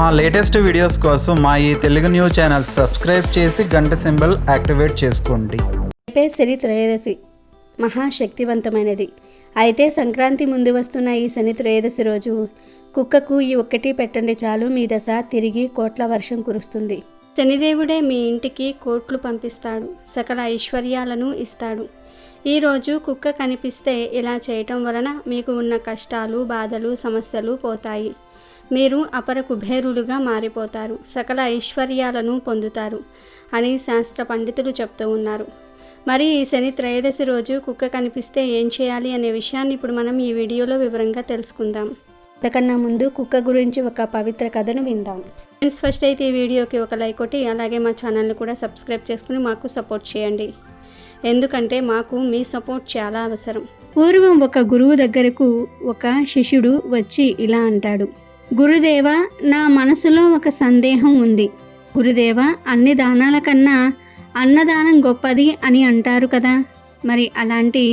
మా latest videos కోసం మా ఈ తెలుగు న్యూస్ ఛానల్ సబ్స్క్రైబ్ చేసి గంట సింబల్ యాక్టివేట్ చేసుకోండి. రేపే శని త్రయోదశి మహాశక్తివంతమైనది. అయితే సంక్రాంతి ముందు వస్తున్న ఈ శని త్రయోదశి రోజు కుక్కకు ఈ ఒక్కటి పెట్టండి చాలు, మీ దశ తిరిగి కోట్ల వర్షం కురుస్తుంది. శనిదేవుడే మీ ఇంటికి కోట్లు పంపిస్తాడు, సకల ఐశ్వర్యాలను ఇస్తాడు. ఈరోజు కుక్క కనిపిస్తే ఇలా చేయటం వలన మీకు ఉన్న కష్టాలు, బాధలు, సమస్యలు పోతాయి. మీరు అపర కుబేరులుగా మారిపోతారు, సకల ఐశ్వర్యాలను పొందుతారు అని శాస్త్ర పండితులు చెప్తూ ఉన్నారు. మరి ఈ శని త్రయోదశి రోజు కుక్క కనిపిస్తే ఏం చేయాలి అనే విషయాన్ని ఇప్పుడు మనం ఈ వీడియోలో వివరంగా తెలుసుకుందాం. అంతకన్నా ముందు కుక్క గురించి ఒక పవిత్ర కథను విందాం. ఫ్రెండ్స్, ఫస్ట్ అయితే ఈ వీడియోకి ఒక లైక్ కొట్టి అలాగే మా ఛానల్ని కూడా సబ్స్క్రైబ్ చేసుకుని మాకు సపోర్ట్ చేయండి. ఎందుకంటే మాకు మీ సపోర్ట్ చాలా అవసరం. పూర్వం ఒక గురువు దగ్గరకు ఒక శిష్యుడు వచ్చి ఇలా అంటాడు, గురుదేవా, నా మనసులో ఒక సందేహం ఉంది. గురుదేవా, అన్ని దానాల కన్నా అన్నదానం గొప్పది అని అంటారు కదా, మరి అలాంటి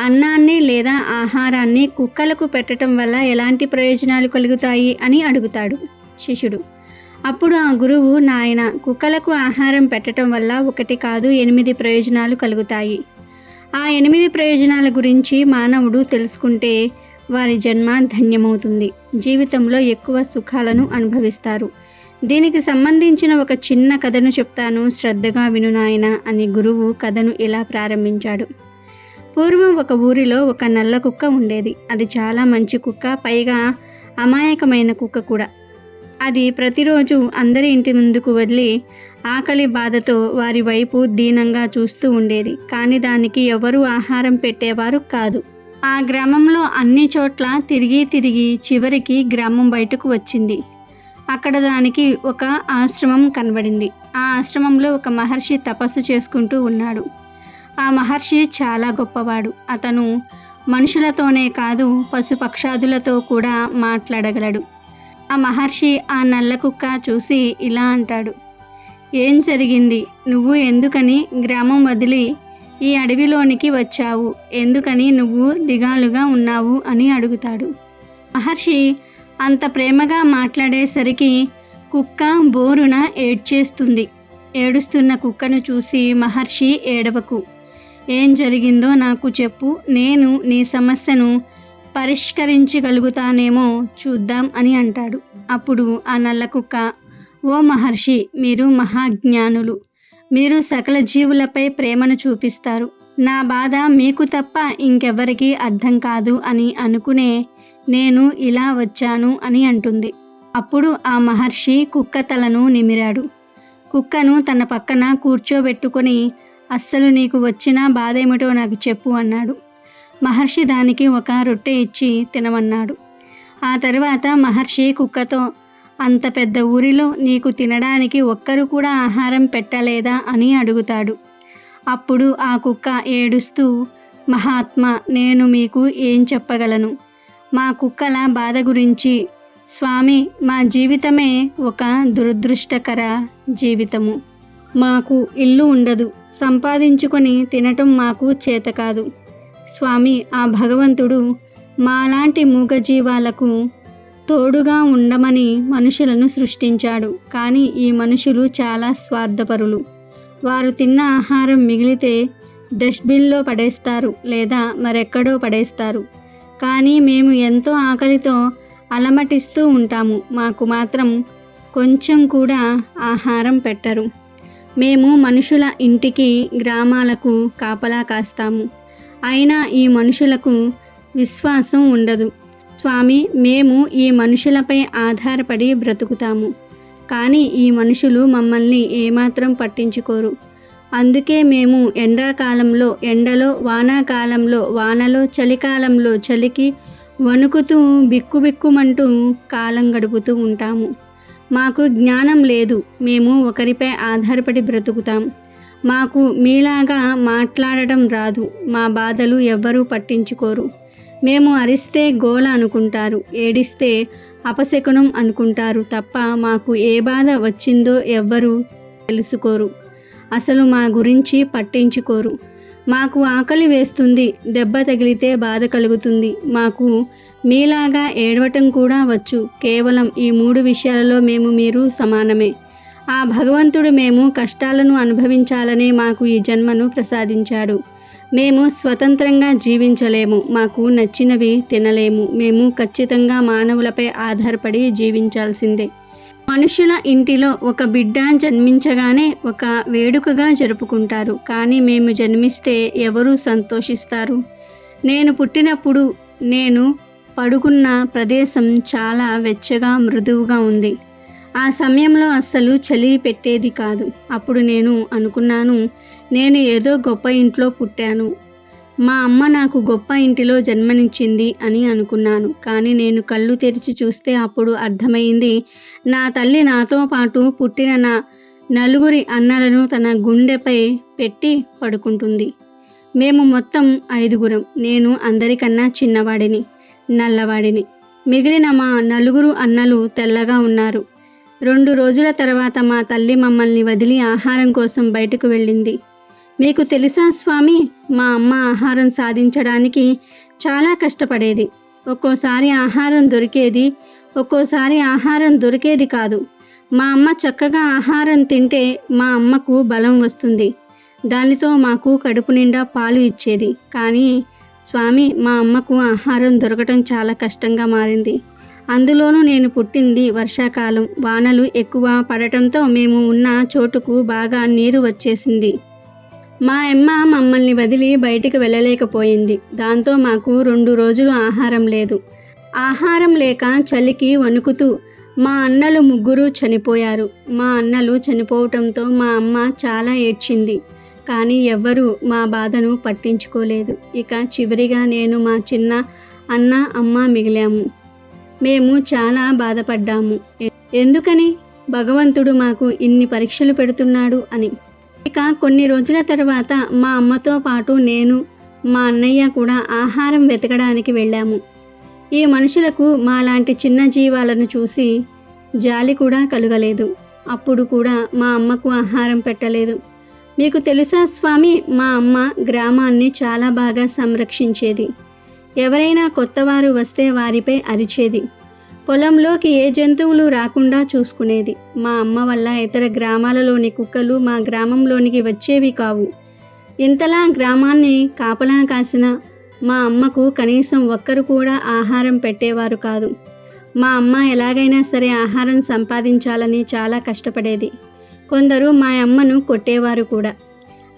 అన్నాన్ని లేదా ఆహారాన్ని కుక్కలకు పెట్టడం వల్ల ఎలాంటి ప్రయోజనాలు కలుగుతాయి అని అడుగుతాడు శిష్యుడు. అప్పుడు ఆ గురువు, నాయన, కుక్కలకు ఆహారం పెట్టడం వల్ల 1 కాదు 8 ప్రయోజనాలు కలుగుతాయి. ఆ 8 ప్రయోజనాల గురించి మానవుడు తెలుసుకుంటే వారి జన్మ ధన్యమవుతుంది, జీవితంలో ఎక్కువ సుఖాలను అనుభవిస్తారు. దీనికి సంబంధించిన ఒక చిన్న కథను చెప్తాను, శ్రద్ధగా విను నాయన అని గురువు కథను ఇలా ప్రారంభించాడు. పూర్వం ఒక ఊరిలో ఒక నల్ల కుక్క ఉండేది. అది చాలా మంచి కుక్క, పైగా అమాయకమైన కుక్క కూడా. అది ప్రతిరోజు అందరి ఇంటి ముందుకు వదిలి ఆకలి బాధతో వారి వైపు దీనంగా చూస్తూ ఉండేది. కానీ దానికి ఎవరూ ఆహారం పెట్టేవారు కాదు. ఆ గ్రామంలో అన్ని చోట్ల తిరిగి చివరికి గ్రామం బయటకు వచ్చింది. అక్కడ దానికి ఒక ఆశ్రమం కనబడింది. ఆ ఆశ్రమంలో ఒక మహర్షి తపస్సు చేసుకుంటూ ఉన్నాడు. ఆ మహర్షి చాలా గొప్పవాడు. అతను మనుషులతోనే కాదు, పశుపక్షాదులతో కూడా మాట్లాడగలడు. ఆ మహర్షి ఆ నల్ల కుక్క చూసి ఇలా అంటాడు, ఏం జరిగింది? నువ్వు ఎందుకని గ్రామం వదిలి ఈ అడవిలోనికి వచ్చావు? ఎందుకని నువ్వు దిగాలుగా ఉన్నావు అని అడుగుతాడు. మహర్షి అంత ప్రేమగా మాట్లాడేసరికి కుక్క బోరున ఏడ్చేస్తుంది. ఏడుస్తున్న కుక్కను చూసి మహర్షి, ఏడవకు, ఏం జరిగిందో నాకు చెప్పు, నేను నీ సమస్యను పరిష్కరించగలుగుతానేమో చూద్దాం అని అంటాడు. అప్పుడు ఆ నల్ల కుక్క, ఓ మహర్షి, మీరు మహాజ్ఞానులు, మీరు సకల జీవులపై ప్రేమను చూపిస్తారు. నా బాధ మీకు తప్ప ఇంకెవ్వరికీ అర్థం కాదు అని అనుకునే నేను ఇలా వచ్చాను అని అంటుంది. అప్పుడు ఆ మహర్షి కుక్క తలను నిమిరాడు. కుక్కను తన పక్కన కూర్చోబెట్టుకొని, అస్సలు నీకు వచ్చిన బాధ ఏమిటో నాకు చెప్పు అన్నాడు. మహర్షి దానికి ఒక రొట్టె ఇచ్చి తినమన్నాడు. ఆ తర్వాత మహర్షి కుక్కతో, అంత పెద్ద ఊరిలో నీకు తినడానికి ఒక్కరు కూడా ఆహారం పెట్టలేదా అని అడుగుతాడు. అప్పుడు ఆ కుక్క ఏడుస్తూ, మహాత్మా, నేను మీకు ఏం చెప్పగలను? మా కుక్కల బాధ గురించి. స్వామి, మా జీవితమే ఒక దురదృష్టకర జీవితము. మాకు ఇల్లు ఉండదు, సంపాదించుకొని తినటం మాకు చేత కాదు. స్వామి, ఆ భగవంతుడు మాలాంటి మూగజీవాలకు తోడుగా ఉండమని మనుషులను సృష్టించాడు. కానీ ఈ మనుషులు చాలా స్వార్థపరులు. వారు తిన్న ఆహారం మిగిలితే డస్ట్బిన్లో పడేస్తారు లేదా మరెక్కడో పడేస్తారు. కానీ మేము ఎంతో ఆకలితో అలమటిస్తూ ఉంటాము, మాకు మాత్రం కొంచెం కూడా ఆహారం పెట్టరు. మేము మనుషుల ఇంటికి, గ్రామాలకు కాపలా కాస్తాము, అయినా ఈ మనుషులకు విశ్వాసం ఉండదు. స్వామి, మేము ఈ మనుషులపై ఆధారపడి బ్రతుకుతాము, కానీ ఈ మనుషులు మమ్మల్ని ఏమాత్రం పట్టించుకోరు. అందుకే మేము ఎండాకాలంలో ఎండలో, వానాకాలంలో వానలో, చలికాలంలో చలికి వణుకుతూ బిక్కుబిక్కుమంటూ కాలం గడుపుతూ ఉంటాము. మాకు జ్ఞానం లేదు, మేము ఒకరిపై ఆధారపడి బ్రతుకుతాం. మాకు మీలాగా మాట్లాడడం రాదు, మా బాధలు ఎవ్వరూ పట్టించుకోరు. మేము అరిస్తే గోల అనుకుంటారు, ఏడిస్తే అపశకునం అనుకుంటారు తప్ప మాకు ఏ బాధ వచ్చిందో ఎవ్వరూ తెలుసుకోరు, అసలు మా గురించి పట్టించుకోరు. మాకు ఆకలి వేస్తుంది, దెబ్బ తగిలితే బాధ కలుగుతుంది. మాకు మీలాగా ఏడవటం కూడా వచ్చు. కేవలం ఈ 3 విషయాలలో మీరు సమానమే. ఆ భగవంతుడు మేము కష్టాలను అనుభవించాలని మాకు ఈ జన్మను ప్రసాదించాడు. మేము స్వతంత్రంగా జీవించలేము. మాకు నచ్చినవి తినలేము. మేము ఖచ్చితంగా మానవులపై ఆధారపడి జీవించాల్సిందే. మనుషుల ఇంటిలో ఒక బిడ్డ జన్మించగానే ఒక వేడుకగా జరుపుకుంటారు. కానీ మేము జన్మిస్తే ఎవరు సంతోషిస్తారు? నేను పుట్టినప్పుడు నేను పడుకున్న ప్రదేశం చాలా వెచ్చగా మృదువుగా ఉంది. ఆ సమయంలో అస్సలు చలి పెట్టేది కాదు. అప్పుడు నేను అనుకున్నాను, నేను ఏదో గొప్ప ఇంట్లో పుట్టాను. మా అమ్మ నాకు గొప్ప ఇంటిలో జన్మనిచ్చింది అని అనుకున్నాను. కానీ నేను కళ్ళు తెరిచి చూస్తే అప్పుడు అర్థమైంది, నా తల్లి నాతో పాటు పుట్టిన నా 4 అన్నలను తన గుండెపై పెట్టి పడుకుంటుంది. మేము మొత్తం 5గురం. నేను అందరికన్నా చిన్నవాడిని, నల్లవాడిని. మిగిలిన మా 4 అన్నలు తెల్లగా ఉన్నారు. 2 రోజుల తర్వాత మా తల్లి మమ్మల్ని వదిలి ఆహారం కోసం బయటకు వెళ్ళింది. మీకు తెలుసా స్వామి, మా అమ్మ ఆహారం సాధించడానికి చాలా కష్టపడేది. ఒక్కోసారి ఆహారం దొరికేది, ఒక్కోసారి ఆహారం దొరికేది కాదు. మా అమ్మ చక్కగా ఆహారం తింటే మా అమ్మకు బలం వస్తుంది. దానితో మాకు కడుపు నిండా పాలు ఇచ్చేది. కానీ స్వామి, మా అమ్మకు ఆహారం దొరకటం చాలా కష్టంగా మారింది. అందులోనూ నేను పుట్టింది వర్షాకాలం. వానలు ఎక్కువ పడటంతో మేము ఉన్న చోటుకు బాగా నీరు వచ్చేసింది. మా అమ్మ మమ్మల్ని వదిలి బయటికి వెళ్ళలేకపోయింది. దాంతో మాకు 2 రోజులు ఆహారం లేదు. ఆహారం లేక చలికి వణుకుతూ మా అన్నలు 3 చనిపోయారు. మా అన్నలు చనిపోవటంతో మా అమ్మ చాలా ఏడ్చింది. కానీ ఎవ్వరూ మా బాధను పట్టించుకోలేదు. ఇక చివరిగా నేను, మా చిన్న అన్న, అమ్మ మిగిలాము. మేము చాలా బాధపడ్డాము. ఎందుకని భగవంతుడు మాకు ఇన్ని పరీక్షలు పెడుతున్నాడు అని. ఇక కొన్ని రోజుల తర్వాత మా అమ్మతో పాటు నేను, మా అన్నయ్య కూడా ఆహారం వెతకడానికి వెళ్ళాము. ఈ మనుషులకు మాలాంటి చిన్న జీవాలను చూసి జాలి కూడా కలగలేదు. అప్పుడు కూడా మా అమ్మకు ఆహారం పెట్టలేదు. మీకు తెలుసా స్వామి, మా అమ్మ గ్రామాన్ని చాలా బాగా సంరక్షించేది. ఎవరైనా కొత్తవారు వస్తే వారిపై అరిచేది. పొలంలోకి ఏ జంతువులు రాకుండా చూసుకునేది. మా అమ్మ వల్ల ఇతర గ్రామాలలోని కుక్కలు మా గ్రామంలోనికి వచ్చేవి కావు. ఇంతలా గ్రామాన్ని కాపలా కాసిన మా అమ్మకు కనీసం ఒక్కరు కూడా ఆహారం పెట్టేవారు కాదు. మా అమ్మ ఎలాగైనా సరే ఆహారం సంపాదించాలని చాలా కష్టపడేది. కొందరు మా అమ్మను కొట్టేవారు కూడా.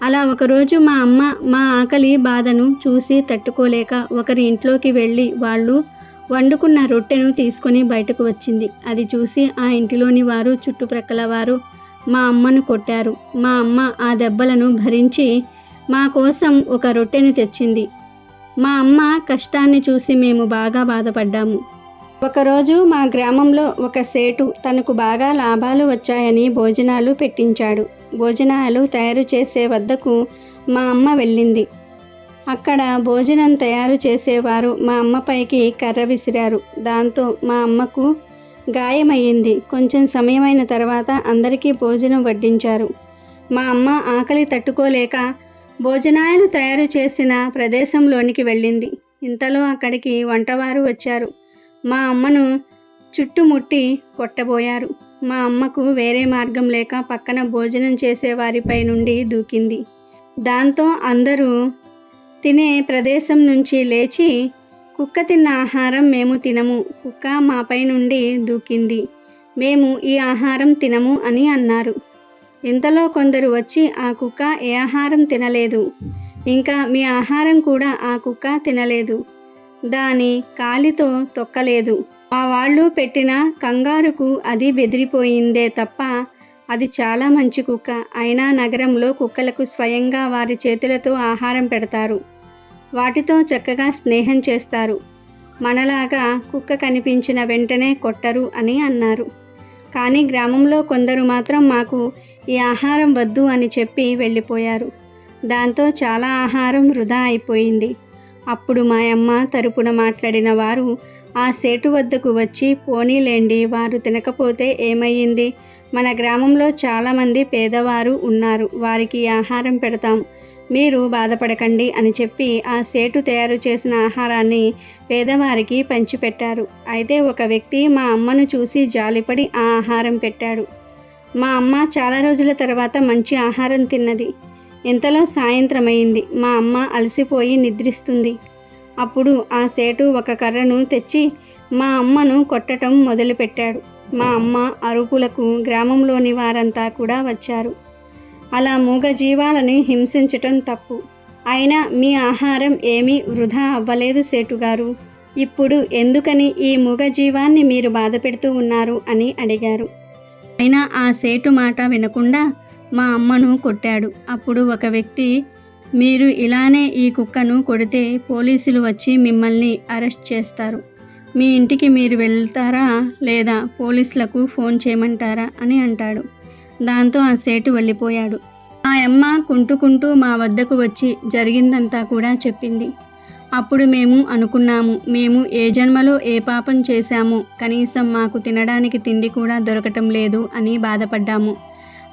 అలా ఒకరోజు మా అమ్మ మా ఆకలి బాధను చూసి తట్టుకోలేక ఒకరి ఇంట్లోకి వెళ్ళి వాళ్ళు వండుకున్న రొట్టెను తీసుకొని బయటకు వచ్చింది. అది చూసి ఆ ఇంటిలోని వారు, చుట్టుప్రక్కల వారు మా అమ్మను కొట్టారు. మా అమ్మ ఆ దెబ్బలను భరించి మా కోసం ఒక రొట్టెను తెచ్చింది. మా అమ్మ కష్టాన్ని చూసి మేము బాగా బాధపడ్డాము. ఒకరోజు మా గ్రామంలో ఒక సేటు తనకు బాగా లాభాలు వచ్చాయని భోజనాలు పెట్టించాడు. భోజనాలు తయారు చేసే వద్దకు మా అమ్మ వెళ్ళింది. అక్కడ భోజనం తయారు చేసేవారు మా అమ్మపైకి కర్ర విసిరారు. దాంతో మా అమ్మకు గాయమయ్యింది. కొంచెం సమయమైన తర్వాత అందరికీ భోజనం వడ్డించారు. మా అమ్మ ఆకలి తట్టుకోలేక భోజనాలు తయారు చేసిన ప్రదేశంలోనికి వెళ్ళింది. ఇంతలో అక్కడికి వంటవారు వచ్చారు. మా అమ్మను చుట్టుముట్టి కొట్టబోయారు. మా అమ్మకు వేరే మార్గం లేక పక్కన భోజనం చేసేవారిపై నుండి దూకింది. దాంతో అందరూ తినే ప్రదేశం నుంచి లేచి, కుక్క తిన్న ఆహారం మేము తినము, కుక్క మాపై నుండి దూకింది, మేము ఈ ఆహారం తినము అని అన్నారు. ఇంతలో కొందరు వచ్చి, ఆ కుక్క ఏ ఆహారం తినలేదు, ఇంకా మీ ఆహారం కూడా ఆ కుక్క తినలేదు, దాని కాలితో తొక్కలేదు, మా వాళ్ళు పెట్టిన కంగారుకు అది బెదిరిపోయిందే తప్ప అది చాలా మంచి కుక్క. అయినా నగరంలో కుక్కలకు స్వయంగా వారి చేతులతో ఆహారం పెడతారు, వాటితో చక్కగా స్నేహం చేస్తారు, మనలాగా కుక్క కనిపించిన వెంటనే కొట్టరు అని అన్నారు. కానీ గ్రామంలో కొందరు మాత్రం మాకు ఈ ఆహారం వద్దు అని చెప్పి వెళ్ళిపోయారు. దాంతో చాలా ఆహారం వృధా అయిపోయింది. అప్పుడు మా అమ్మ తరపున మాట్లాడిన వారు ఆ సేటు వద్దకు వచ్చి, పోనీలేండి, వారు తినకపోతే ఏమయ్యింది, మన గ్రామంలో చాలామంది పేదవారు ఉన్నారు, వారికి ఆహారం పెడతాం, మీరు బాధపడకండి అని చెప్పి ఆ సేటు తయారు చేసిన ఆహారాన్ని పేదవారికి పంచిపెట్టారు. అయితే ఒక వ్యక్తి మా అమ్మను చూసి జాలిపడి ఆ ఆహారం పెట్టాడు. మా అమ్మ చాలా రోజుల తర్వాత మంచి ఆహారం తిన్నది. ఇంతలో సాయంత్రమైంది. మా అమ్మ అలసిపోయి నిద్రిస్తుంది. అప్పుడు ఆ సేటు ఒక కర్రను తెచ్చి మా అమ్మను కొట్టడం మొదలుపెట్టాడు. మా అమ్మ అరుపులకు గ్రామంలోని వారంతా కూడా వచ్చారు. అలా మూగ జీవాలని హింసించటం తప్పు. అయినా మీ ఆహారం ఏమీ వృధా అవ్వలేదు సేటుగారు. ఇప్పుడు ఎందుకని ఈ మూగ జీవాన్ని మీరు బాధ పెడుతూ ఉన్నారు అని అడిగారు. అయినా ఆ సేటు మాట వినకుండా మా అమ్మను కొట్టాడు. అప్పుడు ఒక వ్యక్తి, మీరు ఇలానే ఈ కుక్కను కొడితే పోలీసులు వచ్చి మిమ్మల్ని అరెస్ట్ చేస్తారు. మీ ఇంటికి మీరు వెళ్తారా లేదా పోలీసులకు ఫోన్ చేయమంటారా అని అంటాడు. దాంతో ఆ సేటు వెళ్ళిపోయాడు. ఆ అమ్మ కుంటుకుంటూ మా వద్దకు వచ్చి జరిగిందంతా కూడా చెప్పింది. అప్పుడు మేము అనుకున్నాము, మేము ఏ జన్మలో ఏ పాపం చేశామో, కనీసం మాకు తినడానికి తిండి కూడా దొరకటం లేదు అని బాధపడ్డాము.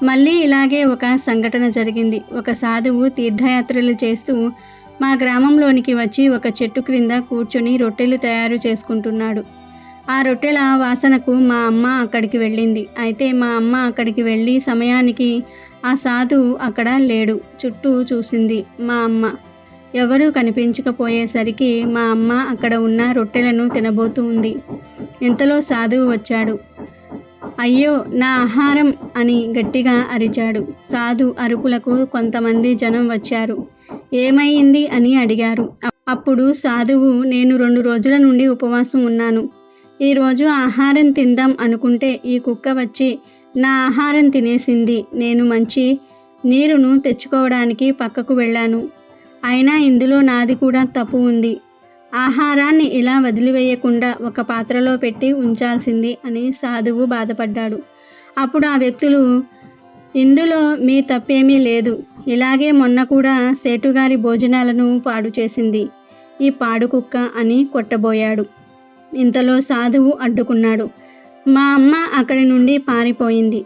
మళ్ళీ ఇలాగే ఒక సంఘటన జరిగింది. ఒక సాధువు తీర్థయాత్రలు చేస్తూ మా గ్రామంలోనికి వచ్చి ఒక చెట్టు క్రింద కూర్చొని రొట్టెలు తయారు చేసుకుంటున్నాడు. ఆ రొట్టెల వాసనకు మా అమ్మ అక్కడికి వెళ్ళింది. అయితే మా అమ్మ అక్కడికి వెళ్ళి సమయానికి ఆ సాధువు అక్కడ లేడు. చుట్టూ చూసింది మా అమ్మ. ఎవరూ కనిపించకపోయేసరికి మా అమ్మ అక్కడ ఉన్న రొట్టెలను తినబోతూ ఉంది. ఇంతలో సాధువు వచ్చాడు. అయ్యో నా ఆహారం అని గట్టిగా అరిచాడు. సాధు అరుపులకు కొంతమంది జనం వచ్చారు. ఏమైంది అని అడిగారు. అప్పుడు సాధువు, నేను 2 రోజుల నుండి ఉపవాసం ఉన్నాను. ఈరోజు ఆహారం తిందాం అనుకుంటే ఈ కుక్క వచ్చి నా ఆహారం తినేసింది. నేను మంచి నీరును తెచ్చుకోవడానికి పక్కకు వెళ్ళాను. అయినా ఇందులో నాది కూడా తప్పు ఉంది. ఆహారాన్ని ఇలా వదిలివేయకుండా ఒక పాత్రలో పెట్టి ఉంచాల్సింది అని సాధువు బాధపడ్డాడు. అప్పుడు ఆ వ్యక్తులు, ఇందులో మీ తప్పేమీ లేదు. ఇలాగే మొన్న కూడా సేటుగారి భోజనాలను పాడు చేసింది ఈ పాడు కుక్క అని కొట్టబోయాడు. ఇంతలో సాధువు అడ్డుకున్నాడు. మా అమ్మ అక్కడి నుండి పారిపోయింది.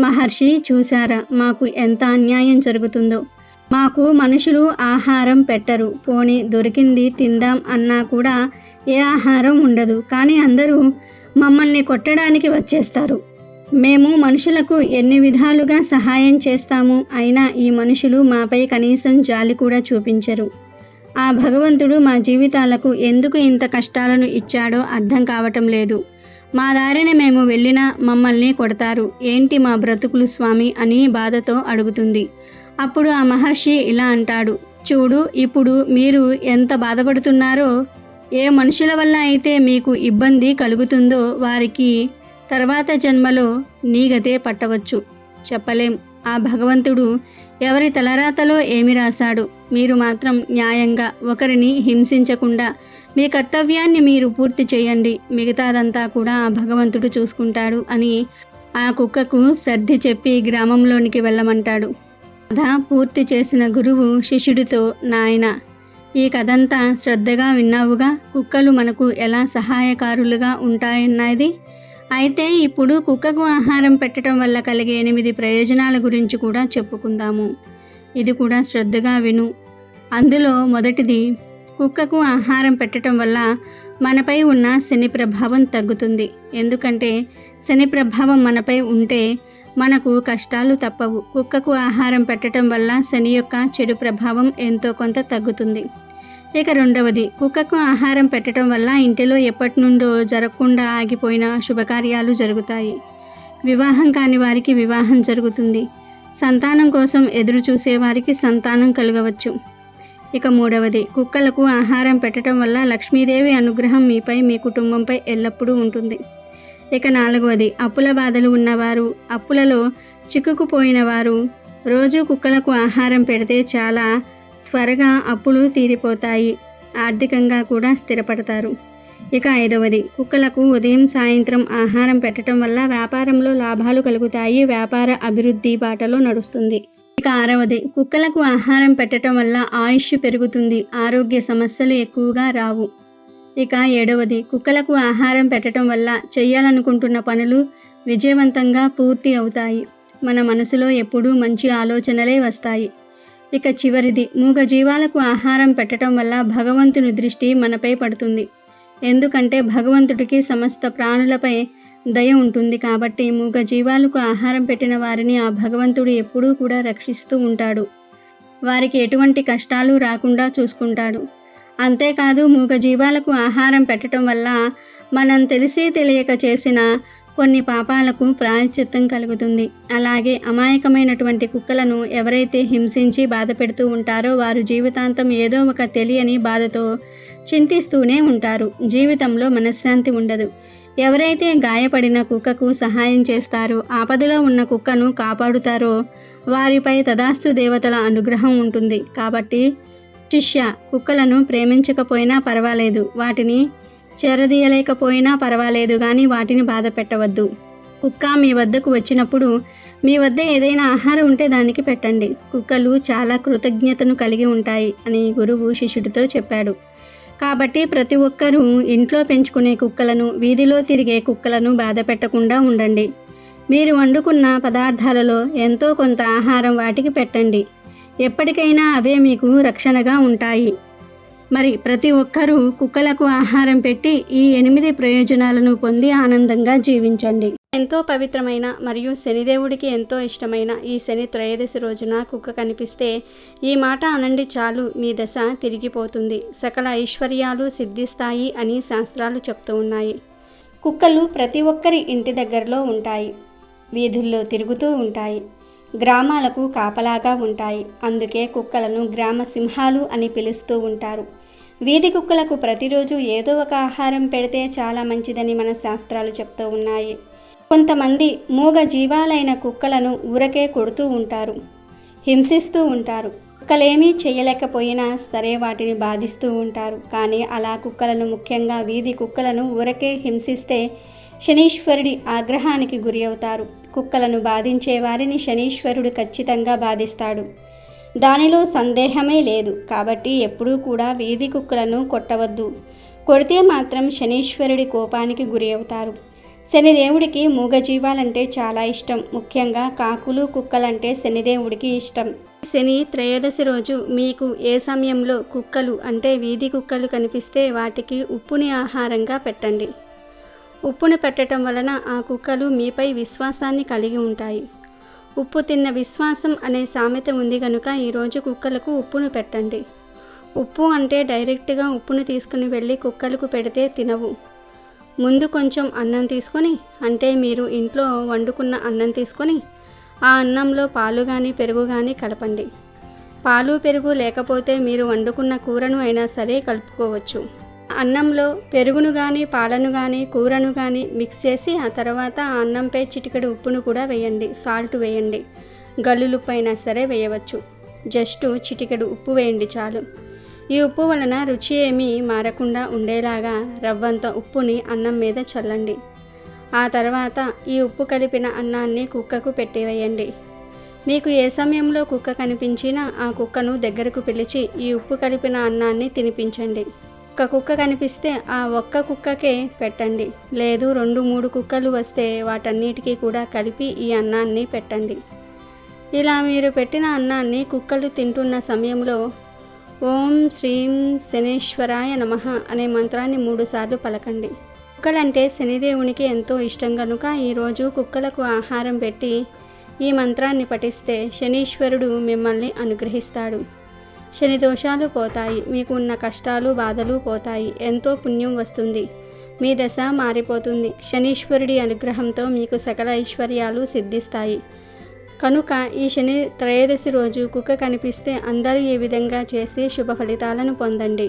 మహర్షి, చూశారా మాకు ఎంత అన్యాయం జరుగుతుందో. మాకు మనుషులు ఆహారం పెట్టరు. పోనీ దొరికింది తిందాం అన్నా కూడా ఏ ఆహారం ఉండదు. కానీ అందరూ మమ్మల్ని కొట్టడానికి వచ్చేస్తారు. మేము మనుషులకు ఎన్ని విధాలుగా సహాయం చేస్తాము. అయినా ఈ మనుషులు మాపై కనీసం జాలి కూడా చూపించరు. ఆ భగవంతుడు మా జీవితాలకు ఎందుకు ఇంత కష్టాలను ఇచ్చాడో అర్థం కావటం లేదు. మా దారిన మేము వెళ్ళినా మమ్మల్ని కొడతారు. ఏంటి మా బ్రతుకులు స్వామి అని బాధతో అడుగుతుంది. అప్పుడు ఆ మహర్షి ఇలా అంటాడు, చూడు, ఇప్పుడు మీరు ఎంత బాధపడుతున్నారో, ఏ మనుషుల వల్ల అయితే మీకు ఇబ్బంది కలుగుతుందో వారికి తర్వాత జన్మలో నీ గతే పట్టవచ్చు. చెప్పలేం. ఆ భగవంతుడు ఎవరి తలరాతలో ఏమి రాశాడు. మీరు మాత్రం న్యాయంగా ఒకరిని హింసించకుండా మీ కర్తవ్యాన్ని మీరు పూర్తి చేయండి. మిగతాదంతా కూడా ఆ భగవంతుడు చూసుకుంటాడు అని ఆ కుక్కకు సర్ది చెప్పి గ్రామంలోనికి వెళ్ళమంటాడు. కథ పూర్తి చేసిన గురువు శిష్యుడితో, నాయన, ఈ కథంతా శ్రద్ధగా విన్నావుగా. కుక్కలు మనకు ఎలా సహాయకారులుగా ఉంటాయన్నది. అయితే ఇప్పుడు కుక్కకు ఆహారం పెట్టడం వల్ల కలిగే 8 ప్రయోజనాల గురించి కూడా చెప్పుకుందాము. ఇది కూడా శ్రద్ధగా విను. అందులో మొదటిది, కుక్కకు ఆహారం పెట్టడం వల్ల మనపై ఉన్న శని ప్రభావం తగ్గుతుంది. ఎందుకంటే శని ప్రభావం మనపై ఉంటే మనకు కష్టాలు తప్పవు. కుక్కకు ఆహారం పెట్టడం వల్ల శని యొక్క చెడు ప్రభావం ఎంతో కొంత తగ్గుతుంది. ఇక రెండవది, కుక్కకు ఆహారం పెట్టడం వల్ల ఇంటిలో ఎప్పటి నుండో జరగకుండా ఆగిపోయిన శుభకార్యాలు జరుగుతాయి. వివాహం కాని వారికి వివాహం జరుగుతుంది. సంతానం కోసం ఎదురు చూసేవారికి సంతానం కలగవచ్చు. ఇక మూడవది, కుక్కలకు ఆహారం పెట్టడం వల్ల లక్ష్మీదేవి అనుగ్రహం మీపై, మీ కుటుంబంపై ఎల్లప్పుడూ ఉంటుంది. ఇక నాలుగవది, అప్పుల బాధలు ఉన్నవారు, అప్పులలో చిక్కుకుపోయిన వారు రోజు కుక్కలకు ఆహారం పెడితే చాలా త్వరగా అప్పులు తీరిపోతాయి. ఆర్థికంగా కూడా స్థిరపడతారు. ఇక ఐదవది, కుక్కలకు ఉదయం సాయంత్రం ఆహారం పెట్టడం వల్ల వ్యాపారంలో లాభాలు కలుగుతాయి. వ్యాపార అభివృద్ధి బాటలో నడుస్తుంది. ఇక ఆరవది, కుక్కలకు ఆహారం పెట్టడం వల్ల ఆయుష్ పెరుగుతుంది. ఆరోగ్య సమస్యలు ఎక్కువగా రావు. ఇక ఏడవది, కుక్కలకు ఆహారం పెట్టడం వల్ల చేయాలనుకుంటున్న పనులు విజయవంతంగా పూర్తి అవుతాయి. మన మనసులో ఎప్పుడూ మంచి ఆలోచనలే వస్తాయి. ఇక చివరిది, మూగ జీవాలకు ఆహారం పెట్టడం వల్ల భగవంతుని దృష్టి మనపై పడుతుంది. ఎందుకంటే భగవంతుడికి సమస్త ప్రాణులపై దయ ఉంటుంది కాబట్టి మూగ జీవాలకు ఆహారం పెట్టిన వారిని ఆ భగవంతుడు ఎప్పుడూ కూడా రక్షిస్తూ ఉంటాడు. వారికి ఎటువంటి కష్టాలు రాకుండా చూసుకుంటాడు. అంతేకాదు మూగ జీవాలకు ఆహారం పెట్టడం వల్ల మనం తెలిసి తెలియక చేసిన కొన్ని పాపాలకు ప్రాయశ్చిత్తం కలుగుతుంది. అలాగే అమాయకమైనటువంటి కుక్కలను ఎవరైతే హింసించి బాధ పెడుతూ ఉంటారో వారు జీవితాంతం ఏదో ఒక తెలియని బాధతో చింతిస్తూనే ఉంటారు. జీవితంలో మనశ్శాంతి ఉండదు. ఎవరైతే గాయపడిన కుక్కకు సహాయం చేస్తారో, ఆపదలో ఉన్న కుక్కను కాపాడుతారో వారిపై తదాస్తు దేవతల అనుగ్రహం ఉంటుంది. కాబట్టి శిష్య, కుక్కలను ప్రేమించకపోయినా పర్వాలేదు, వాటిని చేరదీయలేకపోయినా పర్వాలేదు, కానీ వాటిని బాధ పెట్టవద్దు. కుక్క మీ వద్దకు వచ్చినప్పుడు మీ వద్ద ఏదైనా ఆహారం ఉంటే దానికి పెట్టండి. కుక్కలు చాలా కృతజ్ఞతను కలిగి ఉంటాయి అని గురువు శిష్యుడితో చెప్పాడు. కాబట్టి ప్రతి ఒక్కరూ ఇంట్లో పెంచుకునే కుక్కలను, వీధిలో తిరిగే కుక్కలను బాధ పెట్టకుండా ఉండండి. మీరు వండుకున్న పదార్థాలలో ఎంతో కొంత ఆహారం వాటికి పెట్టండి. ఎప్పటికైనా అవే మీకు రక్షణగా ఉంటాయి. మరి ప్రతి ఒక్కరూ కుక్కలకు ఆహారం పెట్టి ఈ 8 ప్రయోజనాలను పొంది ఆనందంగా జీవించండి. ఎంతో పవిత్రమైన మరియు శనిదేవుడికి ఎంతో ఇష్టమైన ఈ శని త్రయోదశి రోజున కుక్క కనిపిస్తే ఈ మాట అనండి చాలు, మీ దశ తిరిగిపోతుంది, సకల ఐశ్వర్యాలు సిద్ధిస్తాయి అని శాస్త్రాలు చెప్తూ ఉన్నాయి. కుక్కలు ప్రతి ఒక్కరి ఇంటి దగ్గరలో ఉంటాయి, వీధుల్లో తిరుగుతూ ఉంటాయి, గ్రామాలకు కాపలాగా ఉంటాయి. అందుకే కుక్కలను గ్రామ సింహాలు అని పిలుస్తూ ఉంటారు. వీధి కుక్కలకు ప్రతిరోజు ఏదో ఒక ఆహారం పెడితే చాలా మంచిదని మన శాస్త్రాలు చెప్తూ ఉన్నాయి. కొంతమంది మూగ జీవాలైన కుక్కలను ఊరకే కొడుతూ ఉంటారు, హింసిస్తూ ఉంటారు. కుక్కలేమీ చేయలేకపోయినా సరే వాటిని బాధిస్తూ ఉంటారు. కానీ అలా కుక్కలను, ముఖ్యంగా వీధి కుక్కలను ఊరకే హింసిస్తే శనీశ్వరుడి ఆగ్రహానికి గురి అవుతారు. కుక్కలను బాధించే వారిని శనీశ్వరుడు ఖచ్చితంగా బాధిస్తాడు, దానిలో సందేహమే లేదు. కాబట్టి ఎప్పుడూ కూడా వీధి కుక్కలను కొట్టవద్దు. కొడితే మాత్రం శనీశ్వరుడి కోపానికి గురి అవుతారు. శనిదేవుడికి మూగజీవాలంటే చాలా ఇష్టం. ముఖ్యంగా కాకులు, కుక్కలంటే శనిదేవుడికి ఇష్టం. శని త్రయోదశి రోజు మీకు ఏ సమయంలో కుక్కలు అంటే వీధి కుక్కలు కనిపిస్తే వాటికి ఉప్పుని ఆహారంగా పెట్టండి. ఉప్పుని పెట్టడం వలన ఆ కుక్కలు మీపై విశ్వాసాన్ని కలిగి ఉంటాయి. ఉప్పు తిన్న విశ్వాసం అనే సామెత ఉంది కనుక ఈరోజు కుక్కలకు ఉప్పును పెట్టండి. ఉప్పు అంటే డైరెక్ట్గా ఉప్పును తీసుకుని వెళ్ళి కుక్కలకు పెడితే తినవు. ముందు కొంచెం అన్నం తీసుకొని, అంటే మీరు ఇంట్లో వండుకున్న అన్నం తీసుకొని ఆ అన్నంలో పాలు కానీ పెరుగు కానీ కలపండి. పాలు పెరుగు లేకపోతే మీరు వండుకున్న కూరను అయినా సరే కలుపుకోవచ్చు. అన్నంలో పెరుగును కానీ పాలను కానీ కూరను కానీ మిక్స్ చేసి ఆ తర్వాత ఆ అన్నంపై చిటికెడు ఉప్పును కూడా వేయండి. సాల్ట్ వేయండి, గల్లులుప్పు అయినా సరే వేయవచ్చు. జస్ట్ చిటికెడు ఉప్పు వేయండి చాలు. ఈ ఉప్పు వలన రుచి ఏమీ మారకుండా ఉండేలాగా రవ్వంత ఉప్పుని అన్నం మీద చల్లండి. ఆ తర్వాత ఈ ఉప్పు కలిపిన అన్నాన్ని కుక్కకు పెట్టివేయండి. మీకు ఏ సమయంలో కుక్క కనిపించినా ఆ కుక్కను దగ్గరకు పిలిచి ఈ ఉప్పు కలిపిన అన్నాన్ని తినిపించండి. ఒక్క కుక్క కనిపిస్తే ఆ ఒక్క కుక్కకే పెట్టండి. లేదు 2-3 కుక్కలు వస్తే వాటన్నిటికీ కూడా కలిపి ఈ అన్నాన్ని పెట్టండి. ఇలా మీరు పెట్టిన అన్నాన్ని కుక్కలు తింటున్న సమయంలో ఓం శ్రీం శనేశ్వరాయ నమః అనే మంత్రాన్ని 3 సార్లు పలకండి. కుక్కలంటే శనిదేవునికి ఎంతో ఇష్టం కనుక ఈరోజు కుక్కలకు ఆహారం పెట్టి ఈ మంత్రాన్ని పఠిస్తే శనీశ్వరుడు మిమ్మల్ని అనుగ్రహిస్తాడు. శని దోషాలు పోతాయి, మీకు ఉన్న కష్టాలు బాధలు పోతాయి, ఎంతో పుణ్యం వస్తుంది, మీ దశ మారిపోతుంది. శనీశ్వరుడి అనుగ్రహంతో మీకు సకల ఐశ్వర్యాలు సిద్ధిస్తాయి. కనుక ఈ శని త్రయోదశి రోజు కుక్క కనిపిస్తే అందరూ ఈ విధంగా చేసి శుభ ఫలితాలను పొందండి.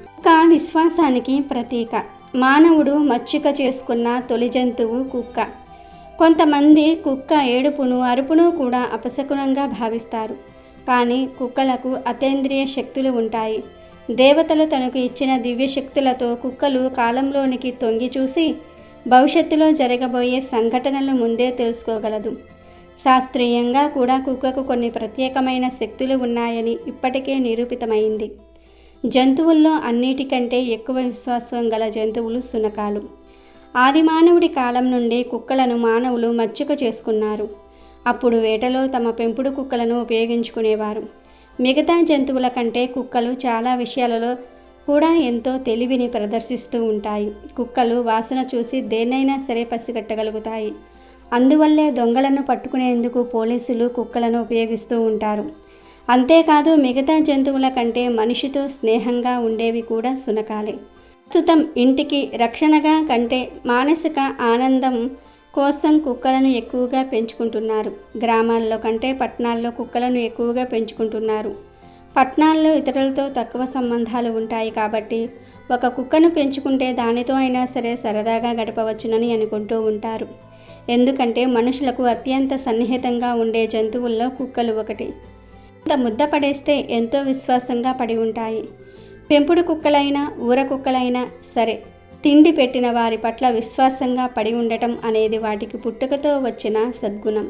కుక్క విశ్వాసానికి ప్రతీక. మానవుడు మచ్చిక చేసుకున్న తొలి జంతువు కుక్క. కొంతమంది కుక్క ఏడుపును, అరుపును కూడా అపశకునంగా భావిస్తారు. కానీ కుక్కలకు అతీంద్రియ శక్తులు ఉంటాయి. దేవతలు తనకు ఇచ్చిన దివ్య శక్తులతో కుక్కలు కాలంలోనికి తొంగి చూసి భవిష్యత్తులో జరగబోయే సంఘటనలు ముందే తెలుసుకోగలదు. శాస్త్రీయంగా కూడా కుక్కకు కొన్ని ప్రత్యేకమైన శక్తులు ఉన్నాయని ఇప్పటికే నిరూపితమైంది. జంతువుల్లో అన్నిటికంటే ఎక్కువ విశ్వాసం గల జంతువులు శునకాలు. ఆదిమానవుడి కాలం నుండి కుక్కలను మానవులు మచ్చిక చేసుకున్నారు. అప్పుడు వేటలో తమ పెంపుడు కుక్కలను ఉపయోగించుకునేవారు. మిగతా జంతువుల కంటే కుక్కలు చాలా విషయాలలో కూడా ఎంతో తెలివిని ప్రదర్శిస్తూ ఉంటాయి. కుక్కలు వాసన చూసి దేన్నైనా సరే పసిగట్టగలుగుతాయి. అందువల్లే దొంగలను పట్టుకునేందుకు పోలీసులు కుక్కలను ఉపయోగిస్తూ ఉంటారు. అంతేకాదు మిగతా జంతువుల కంటే మనిషితో స్నేహంగా ఉండేవి కూడా శునకాలే. ప్రస్తుతం ఇంటికి రక్షణగా కంటే మానసిక ఆనందం కోసం కుక్కలను ఎక్కువగా పెంచుకుంటున్నారు. గ్రామాల్లో కంటే పట్టణాల్లో కుక్కలను ఎక్కువగా పెంచుకుంటున్నారు. పట్టణాల్లో ఇతరులతో తక్కువ సంబంధాలు ఉంటాయి కాబట్టి ఒక కుక్కను పెంచుకుంటే దానితో అయినా సరే సరదాగా గడపవచ్చునని అనుకుంటూ ఉంటారు. ఎందుకంటే మనుషులకు అత్యంత సన్నిహితంగా ఉండే జంతువుల్లో కుక్కలు ఒకటి. అంత ముద్ద పడేస్తే ఎంతో విశ్వాసంగా పడి ఉంటాయి. పెంపుడు కుక్కలైనా ఊర కుక్కలైనా సరే తిండి పెట్టిన వారి పట్ల విశ్వాసంగా పడి ఉండటం అనేది వాటికి పుట్టుకతో వచ్చిన సద్గుణం.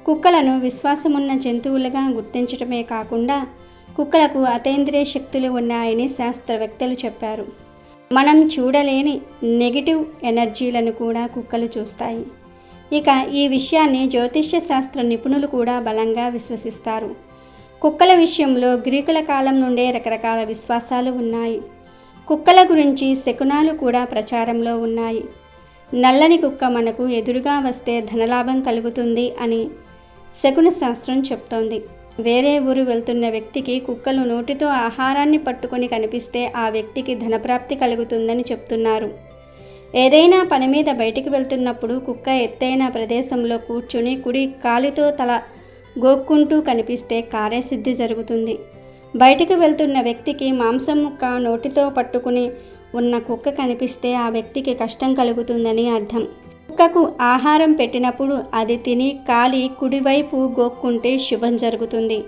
కుక్కలను విశ్వాసమున్న జంతువులుగా గుర్తించడమే కాకుండా కుక్కలకు అతీంద్రియ శక్తులు ఉన్నాయని శాస్త్రవేత్తలు చెప్పారు. మనం చూడలేని నెగిటివ్ ఎనర్జీలను కూడా కుక్కలు చూస్తాయి. ఇక ఈ విషయాన్ని జ్యోతిష్య శాస్త్ర నిపుణులు కూడా బలంగా విశ్వసిస్తారు. కుక్కల విషయంలో గ్రీకుల కాలం నుండే రకరకాల విశ్వాసాలు ఉన్నాయి. కుక్కల గురించి శకునాలు కూడా ప్రచారంలో ఉన్నాయి. నల్లని కుక్క మనకు ఎదురుగా వస్తే ధనలాభం కలుగుతుంది అని శకున శాస్త్రం చెప్తోంది. వేరే ఊరు వెళ్తున్న వ్యక్తికి కుక్కలు నోటితో ఆహారాన్ని పట్టుకొని కనిపిస్తే ఆ వ్యక్తికి ధనప్రాప్తి కలుగుతుందని చెప్తున్నారు. ఏదైనా పని మీద బయటికి వెళ్తున్నప్పుడు కుక్క ఎత్తైన ప్రదేశంలో కూర్చుని కుడి కాలితో తల గోక్కుంటూ కనిపిస్తే కార్యసిద్ధి జరుగుతుంది. బయటికి వెళ్తున్న వ్యక్తికి మాంసం ముక్క నోటితో పట్టుకుని ఉన్న కుక్క కనిపిస్తే ఆ వ్యక్తికి కష్టం కలుగుతుందని అర్థం. కుక్కకు ఆహారం పెట్టినప్పుడు అది తిని కాలి కుడివైపు గోక్కుంటే శుభం జరుగుతుంది.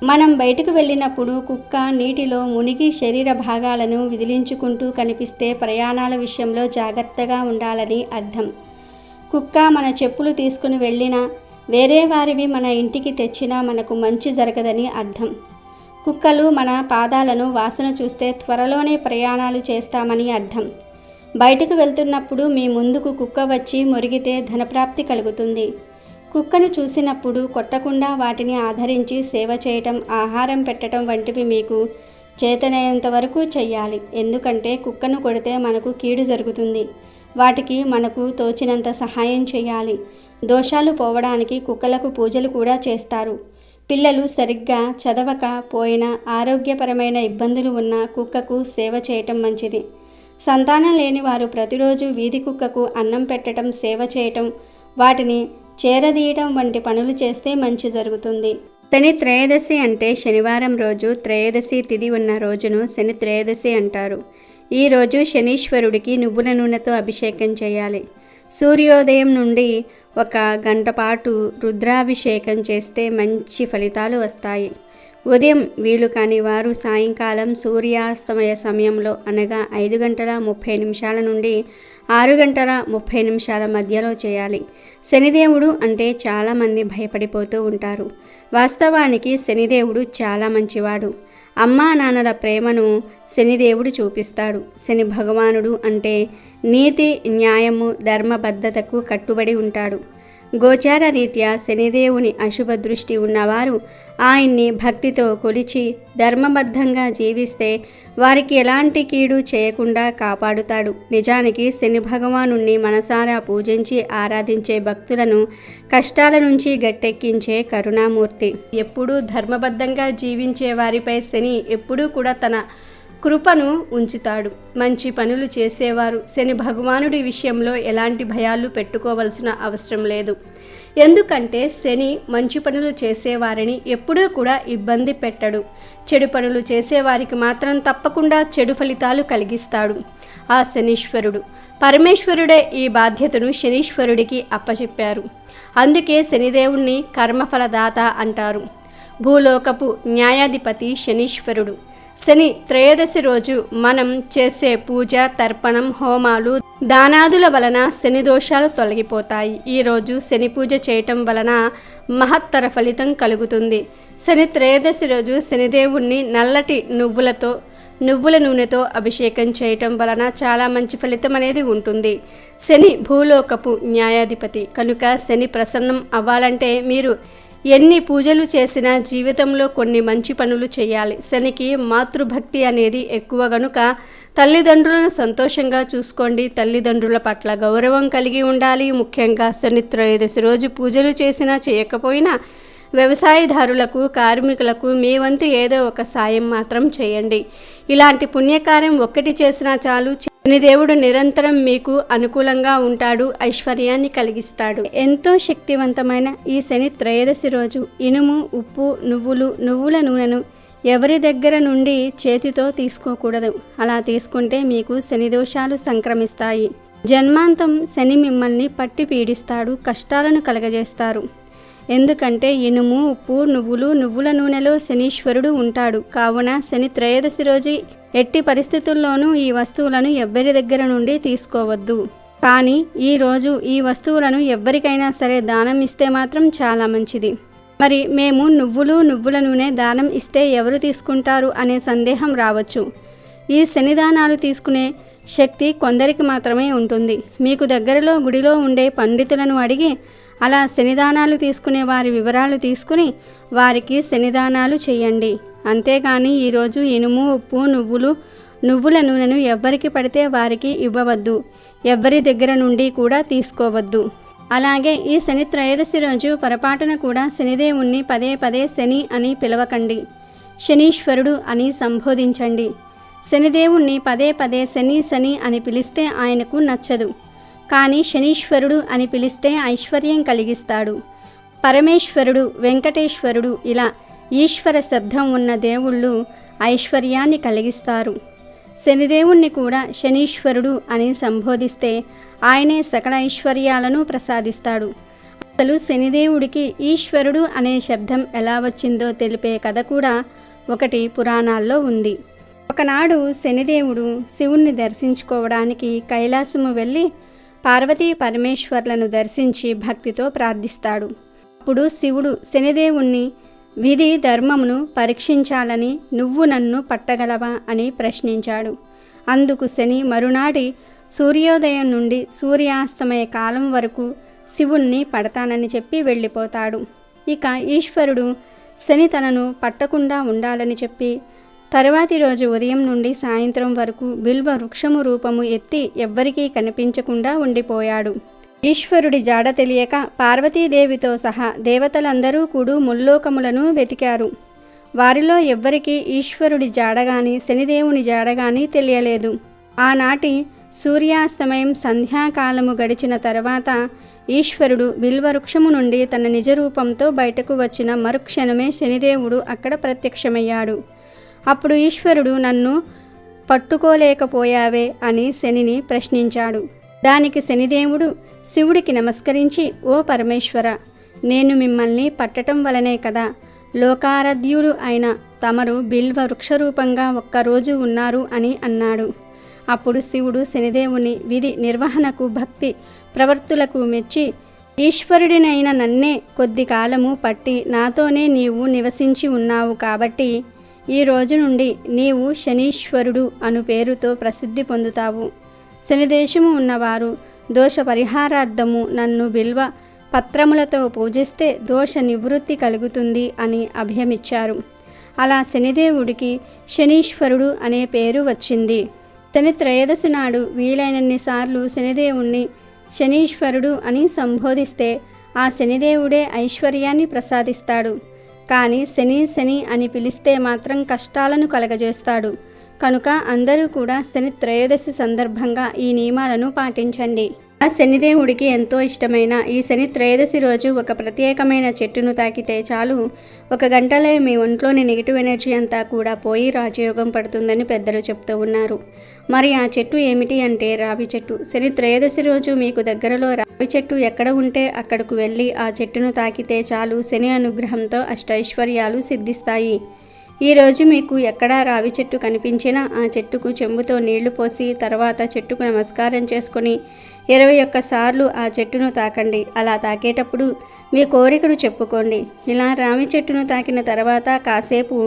మనం బయటకు వెళ్ళినప్పుడు కుక్క నీటిలో మునిగి శరీర భాగాలను విదిలించుకుంటూ కనిపిస్తే ప్రయాణాల విషయంలో జాగ్రత్తగా ఉండాలని అర్థం. కుక్క మన చెప్పులు తీసుకుని వెళ్ళినా వేరే వారివి మన ఇంటికి తెచ్చినా మనకు మంచి జరగదని అర్థం. కుక్కలు మన పాదాలను వాసన చూస్తే త్వరలోనే ప్రయాణాలు చేస్తామని అర్థం. బయటకు వెళ్తున్నప్పుడు మీ ముందుకు కుక్క వచ్చి మొరిగితే ధనప్రాప్తి కలుగుతుంది. కుక్కను చూసినప్పుడు కొట్టకుండా వాటిని ఆదరించి సేవ చేయటం, ఆహారం పెట్టడం వంటివి మీకు చేతనైనంత వరకు చెయ్యాలి. ఎందుకంటే కుక్కను కొడితే మనకు కీడు జరుగుతుంది. వాటికి మనకు తోచినంత సహాయం చేయాలి. దోషాలు పోవడానికి కుక్కలకు పూజలు కూడా చేస్తారు. పిల్లలు సరిగ్గా చదవక పోయినా ఆరోగ్యపరమైన ఇబ్బందులు ఉన్న కుక్కకు సేవ చేయటం మంచిది. సంతానం లేని వారు ప్రతిరోజు వీధి కుక్కకు అన్నం పెట్టడం, సేవ చేయటం, వాటిని చేరదీయటం వంటి పనులు చేస్తే మంచి జరుగుతుంది. శని త్రయోదశి అంటే శనివారం రోజు త్రయోదశి తిథి ఉన్న రోజును శని త్రయోదశి అంటారు. ఈ రోజు శనీశ్వరుడికి నువ్వుల నూనెతో అభిషేకం చేయాలి. సూర్యోదయం నుండి 1 గంట పాటు రుద్రాభిషేకం చేస్తే మంచి ఫలితాలు వస్తాయి. ఉదయం వీలు కాని వారు సాయంకాలం సూర్యాస్తమయ సమయంలో అనగా 5 గంటల 30 నిమిషాల నుండి 6 గంటల 30 నిమిషాల మధ్యలో చేయాలి. శనిదేవుడు అంటే చాలామంది భయపడిపోతూ ఉంటారు. వాస్తవానికి శనిదేవుడు చాలా మంచివాడు. అమ్మా నాన్నల ప్రేమను శనిదేవుడు చూపిస్తాడు. శని భగవానుడు అంటే నీతి, న్యాయము, ధర్మబద్ధతకు కట్టుబడి ఉంటాడు. గోచార రీత్యా శనిదేవుని అశుభ దృష్టి ఉన్నవారు ఆయన్ని భక్తితో కొలిచి ధర్మబద్ధంగా జీవిస్తే వారికి ఎలాంటి కీడు చేయకుండా కాపాడుతాడు. నిజానికి శని భగవానుణ్ణి మనసారా పూజించి ఆరాధించే భక్తులను కష్టాల నుంచి గట్టెక్కించే కరుణామూర్తి. ఎప్పుడూ ధర్మబద్ధంగా జీవించే వారిపై శని ఎప్పుడూ కూడా తన కృపను ఉంచుతాడు. మంచి పనులు చేసేవారు శని భగవానుడి విషయంలో ఎలాంటి భయాలు పెట్టుకోవాల్సిన అవసరం లేదు. ఎందుకంటే శని మంచి పనులు చేసేవారిని ఎప్పుడూ కూడా ఇబ్బంది పెట్టడు. చెడు పనులు చేసేవారికి మాత్రం తప్పకుండా చెడు ఫలితాలు కలిగిస్తాడు. ఆ శనీశ్వరుడు పరమేశ్వరుడే ఈ బాధ్యతను శనీశ్వరుడికి అప్పచెప్పారు. అందుకే శనిదేవుణ్ణి కర్మఫలదాత అంటారు. భూలోకపు న్యాయాధిపతి శనీశ్వరుడు. శని త్రయోదశి రోజు మనం చేసే పూజ, తర్పణం, హోమాలు, దానాదుల వలన శని దోషాలు తొలగిపోతాయి. ఈరోజు శని పూజ చేయటం వలన మహత్తర ఫలితం కలుగుతుంది. శని త్రయోదశి రోజు శనిదేవుణ్ణి నల్లటి నువ్వుల నూనెతో అభిషేకం చేయటం వలన చాలా మంచి ఫలితం అనేది ఉంటుంది. శని భూలోకపు న్యాయాధిపతి కనుక శని ప్రసన్నం అవ్వాలంటే మీరు ఎన్ని పూజలు చేసినా జీవితంలో కొన్ని మంచి పనులు చేయాలి. శనికి మాతృభక్తి అనేది ఎక్కువ గనుక తల్లిదండ్రులను సంతోషంగా చూసుకోండి. తల్లిదండ్రుల పట్ల గౌరవం కలిగి ఉండాలి. ముఖ్యంగా శని త్రయోదశి రోజు పూజలు చేసినా చేయకపోయినా వ్యవసాయదారులకు, కార్మికులకు మీ వంతు ఏదో ఒక సాయం మాత్రం చేయండి. ఇలాంటి పుణ్యకార్యం ఒక్కటి చేసినా చాలు. శనిదేవుడు నిరంతరం మీకు అనుకూలంగా ఉంటాడు, ఐశ్వర్యాన్ని కలిగిస్తాడు. ఎంతో శక్తివంతమైన ఈ శని త్రయోదశి రోజు ఇనుము, ఉప్పు, నువ్వుల నూనెను ఎవరి దగ్గర నుండి చేతితో తీసుకోకూడదు. అలా తీసుకుంటే మీకు శని దోషాలు సంక్రమిస్తాయి. జన్మాంతం శని మిమ్మల్ని పట్టి పీడిస్తాడు, కష్టాలను కలగజేస్తారు. ఎందుకంటే ఇనుము, ఉప్పు, నువ్వుల నూనెలో శనీశ్వరుడు ఉంటాడు. కావున శని త్రయోదశి రోజు ఎట్టి పరిస్థితుల్లోనూ ఈ వస్తువులను ఎవ్వరి దగ్గర నుండి తీసుకోవద్దు. కానీ ఈరోజు ఈ వస్తువులను ఎవ్వరికైనా సరే దానం ఇస్తే మాత్రం చాలా మంచిది. మరి మేము నువ్వుల నూనె దానం ఇస్తే ఎవరు తీసుకుంటారు అనే సందేహం రావచ్చు. ఈ శనిదానాలు తీసుకునే శక్తి కొందరికి మాత్రమే ఉంటుంది. మీకు దగ్గరలో గుడిలో ఉండే పండితులను అడిగి అలా శనిదానాలు తీసుకునే వారి వివరాలు తీసుకుని వారికి శనిదానాలు చేయండి. అంతేగాని ఈరోజు ఇనుము, ఉప్పు, నువ్వుల నూనెను ఎవ్వరికి పడితే వారికి ఇవ్వవద్దు. ఎవ్వరి దగ్గర నుండి కూడా తీసుకోవద్దు. అలాగే ఈ శని త్రయోదశి రోజు పొరపాటున కూడా శనిదేవుణ్ణి పదే పదే శని అని పిలవకండి. శనీశ్వరుడు అని సంబోధించండి. శనిదేవుణ్ణి పదే పదే శని అని పిలిస్తే ఆయనకు నచ్చదు. కానీ శనీశ్వరుడు అని పిలిస్తే ఐశ్వర్యం కలిగిస్తాడు. పరమేశ్వరుడు, వెంకటేశ్వరుడు ఇలా ఈశ్వర శబ్దం ఉన్న దేవుళ్ళు ఐశ్వర్యాన్ని కలిగిస్తారు. శనిదేవుణ్ణి కూడా శనీశ్వరుడు అని సంబోధిస్తే ఆయనే సకల ఐశ్వర్యాలను ప్రసాదిస్తాడు. అసలు శనిదేవుడికి ఈశ్వరుడు అనే శబ్దం ఎలా వచ్చిందో తెలిపే కథ కూడా ఒకటి పురాణాల్లో ఉంది. ఒకనాడు శనిదేవుడు శివుణ్ణి దర్శించుకోవడానికి కైలాసము వెళ్ళి పార్వతీ పరమేశ్వర్లను దర్శించి భక్తితో ప్రార్థిస్తాడు. అప్పుడు శివుడు శనిదేవుణ్ణి విధి ధర్మమును పరీక్షించాలని నువ్వు నన్ను పట్టగలవా అని ప్రశ్నించాడు. అందుకు శని మరునాడి సూర్యోదయం నుండి సూర్యాస్తమయ కాలం వరకు శివుణ్ణి పడతానని చెప్పి వెళ్ళిపోతాడు. ఇక ఈశ్వరుడు శని తనను పట్టకుండా ఉండాలని చెప్పి తరువాతి రోజు ఉదయం నుండి సాయంత్రం వరకు బిల్వ వృక్షము రూపము ఎత్తి ఎవ్వరికీ కనిపించకుండా ఉండిపోయాడు. ఈశ్వరుడి జాడ తెలియక పార్వతీదేవితో సహా దేవతలందరూ కూడా ముల్లోకములను వెతికారు. వారిలో ఎవ్వరికీ ఈశ్వరుడి జాడగాని శనిదేవుని జాడగాని తెలియలేదు. ఆనాటి సూర్యాస్తమయం సంధ్యాకాలము గడిచిన తర్వాత ఈశ్వరుడు బిల్వవృక్షము నుండి తన నిజరూపంతో బయటకు వచ్చిన మరుక్షణమే శనిదేవుడు అక్కడ ప్రత్యక్షమయ్యాడు. అప్పుడు ఈశ్వరుడు నన్ను పట్టుకోలేకపోయావే అని శనిని ప్రశ్నించాడు. దానికి శనిదేవుడు శివుడికి నమస్కరించి, ఓ పరమేశ్వర, నేను మిమ్మల్ని పట్టటం వలనే కదా లోకారాధ్యులు అయిన తమరు బిల్వ వృక్షరూపంగా ఒక్కరోజు ఉన్నారు అని అన్నాడు. అప్పుడు శివుడు శనిదేవుని విధి నిర్వహణకు భక్తి ప్రవర్తులకు మెచ్చి, ఈశ్వరుడినైన నన్నే కొద్ది కాలము పట్టి నాతోనే నీవు నివసించి ఉన్నావు కాబట్టి ఈ రోజు నుండి నీవు శనీశ్వరుడు అను పేరుతో ప్రసిద్ధి పొందుతావు. శనిదేశము ఉన్నవారు దోష పరిహారార్థము నన్ను బిల్వ పత్రములతో పూజిస్తే దోష నివృత్తి కలుగుతుంది అని అభయమిచ్చారు. అలా శనిదేవుడికి శనీశ్వరుడు అనే పేరు వచ్చింది. శని త్రయోదశి నాడు వీలైనన్నిసార్లు శనిదేవుణ్ణి శనీశ్వరుడు అని సంబోధిస్తే ఆ శనిదేవుడే ఐశ్వర్యాన్ని ప్రసాదిస్తాడు. కానీ శని అని పిలిస్తే మాత్రం కష్టాలను కలగజేస్తాడు. కనుక అందరూ కూడా శని త్రయోదశి సందర్భంగా ఈ నియమాలను పాటించండి. ఆ శనిదేవుడికి ఎంతో ఇష్టమైన ఈ శని త్రయోదశి రోజు ఒక ప్రత్యేకమైన చెట్టును తాకితే చాలు, 1 గంటలో మీ ఒంట్లోని నెగిటివ్ ఎనర్జీ అంతా కూడా పోయి రాజయోగం పడుతుందని పెద్దలు చెప్తూ ఉన్నారు. మరి ఆ చెట్టు ఏమిటి అంటే రావి చెట్టు. శని త్రయోదశి రోజు మీకు దగ్గరలో రావి చెట్టు ఎక్కడ ఉంటే అక్కడకు వెళ్ళి ఆ చెట్టును తాకితే చాలు, శని అనుగ్రహంతో అష్టైశ్వర్యాలు సిద్ధిస్తాయి. ఈరోజు మీకు ఎక్కడా రావి చెట్టు కనిపించినా ఆ చెట్టుకు చెంబుతో నీళ్లు పోసి తర్వాత చెట్టుకు నమస్కారం చేసుకొని 21 సార్లు ఆ చెట్టును తాకండి. అలా తాకేటప్పుడు మీ కోరికను చెప్పుకోండి. ఇలా రావి చెట్టును తాకిన తర్వాత కాసేపు